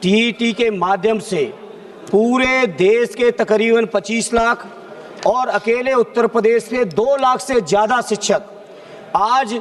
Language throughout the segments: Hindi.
टीईटी के माध्यम से पूरे देश के तकरीबन 25 लाख और अकेले उत्तर प्रदेश के 2 लाख से ज़्यादा शिक्षक आज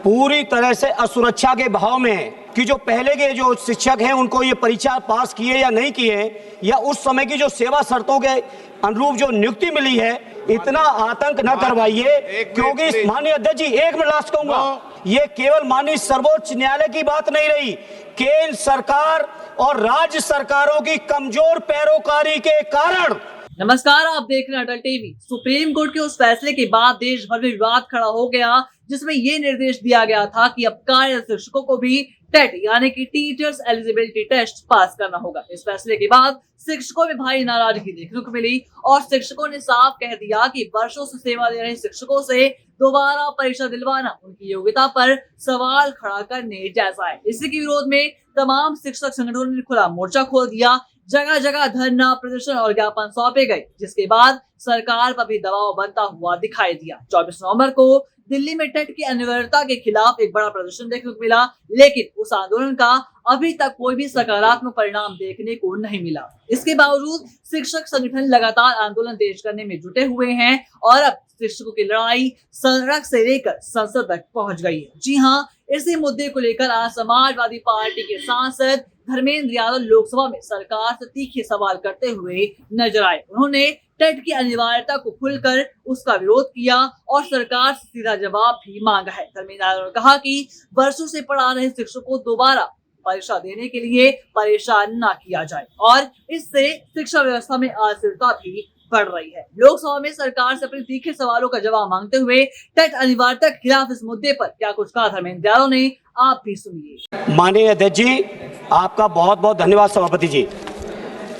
पूरी तरह से असुरक्षा के भाव में हैं कि जो पहले के जो शिक्षक हैं उनको ये परीक्षा पास किए या नहीं किए, या उस समय की जो सेवा शर्तों के अनुरूप जो नियुक्ति मिली है, इतना आतंक न करवाइए। क्योंकि माननीय अध्यक्ष जी, एक मिनट लास्ट कहूंगा, ये केवल माननीय सर्वोच्च न्यायालय की बात नहीं रही, केंद्र सरकार और राज्य सरकारों की कमजोर पैरोकारी के कारण। नमस्कार, आप देख रहे हैं अटल टीवी। सुप्रीम कोर्ट के उस फैसले के बाद देश भर में विवाद खड़ा हो गया, जिसमें ये निर्देश दिया गया था कि अब कार्यरत शिक्षकों को भी टेट यानी कि टीचर्स एलिजिबिलिटी टेस्ट पास करना होगा। इस फैसले के बाद शिक्षकों में भारी नाराजगी देखने को मिली और शिक्षकों ने साफ कह दिया कि वर्षों से सेवा दे रहे शिक्षकों से दोबारा परीक्षा दिलवाना उनकी योग्यता पर सवाल खड़ा करने जैसा है। इसी के विरोध में तमाम शिक्षक संगठनों ने खुला मोर्चा खोल दिया। जगह जगह धरना प्रदर्शन और ज्ञापन सौंपे गए, जिसके बाद सरकार पर भी दबाव बनता हुआ दिखाई दिया। 24 नवंबर को दिल्ली में टेट की अनिवार्यता के खिलाफ एक बड़ा प्रदर्शन देखने को मिला, लेकिन उस आंदोलन का अभी तक कोई भी सकारात्मक परिणाम देखने को नहीं मिला। इसके बावजूद शिक्षक संगठन लगातार आंदोलन तेज करने में जुटे हुए हैं और अब शिक्षकों की लड़ाई सड़क से लेकर संसद तक पहुंच गई है। जी हाँ, इसी मुद्दे को लेकर आज समाजवादी पार्टी के सांसद धर्मेंद्र यादव लोकसभा में सरकार से तीखे सवाल करते हुए नजर आए। उन्होंने टेट की अनिवार्यता को खुलकर उसका विरोध किया और सरकार से सीधा जवाब भी मांगा है। धर्मेंद्र यादव ने कहा कि वर्षों से पढ़ा रहे शिक्षकों को दोबारा परीक्षा देने के लिए परेशान न किया जाए और इससे शिक्षा व्यवस्था में अस्थिरता भी बढ़ रही है। लोकसभा में सरकार से अपने तीखे सवालों का जवाब मांगते हुए टेट अनिवार्यता के खिलाफ इस मुद्दे पर क्या कुछ कहा धर्मेंद्र यादव ने, आप भी सुनिए। माननीय अध्यक्ष जी, आपका बहुत बहुत धन्यवाद। सभापति जी,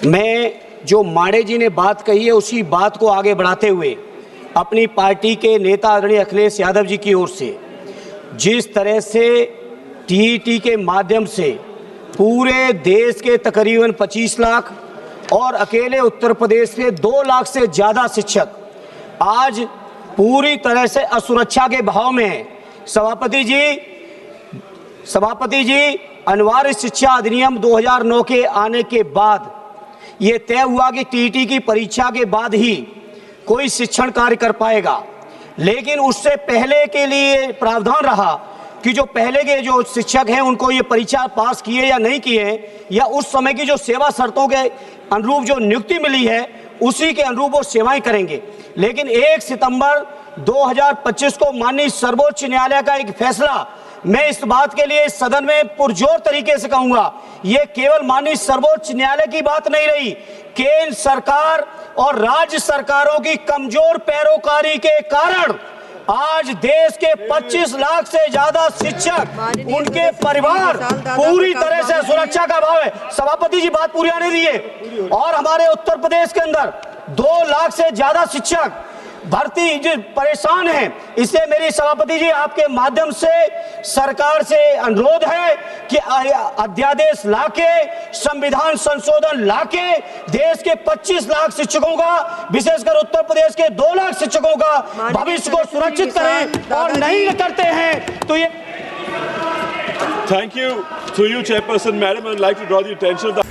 मैं जो माड़े जी ने बात कही है उसी बात को आगे बढ़ाते हुए अपनी पार्टी के नेता आदरणीय अखिलेश यादव जी की ओर से जिस तरह से टीईटी के माध्यम से पूरे देश के तकरीबन 25 लाख और अकेले उत्तर प्रदेश के 2 लाख से ज़्यादा शिक्षक आज पूरी तरह से असुरक्षा के भाव में हैं। सभापति जी, अनिवार्य शिक्षा अधिनियम 2009 के आने के बाद ये तय हुआ कि टीईटी की परीक्षा के बाद ही कोई शिक्षण कार्य कर पाएगा, लेकिन उससे पहले के लिए प्रावधान रहा कि जो पहले के जो शिक्षक हैं उनको ये परीक्षा पास किए या नहीं किए, या उस समय की जो सेवा शर्तों के अनुरूप जो नियुक्ति मिली है उसी के अनुरूप वो सेवाएं करेंगे। लेकिन 1 सितंबर 2025 को माननीय सर्वोच्च न्यायालय का एक फैसला, मैं इस बात के लिए सदन में पुरजोर तरीके से कहूंगा, ये केवल माननीय सर्वोच्च न्यायालय की बात नहीं रही, केंद्र सरकार और राज्य सरकारों की कमजोर पैरोकारी के कारण आज देश के 25 लाख से ज्यादा शिक्षक, उनके परिवार पूरी तरह से सुरक्षा का अभाव है। सभापति जी, बात पूरी आने दीजिए। और हमारे उत्तर प्रदेश के अंदर 2 लाख से ज्यादा शिक्षक भर्ती जो परेशान हैं। इससे मेरी सभापति जी आपके माध्यम से सरकार से अनुरोध है कि अध्यादेश लाके, संविधान संशोधन लाके देश के 25 लाख शिक्षकों का, विशेषकर उत्तर प्रदेश के 2 लाख शिक्षकों का भविष्य को सुरक्षित करें, और नहीं करते हैं तो ये। Thank you. Through you, Chairperson, Madam, I would like to draw the attention of the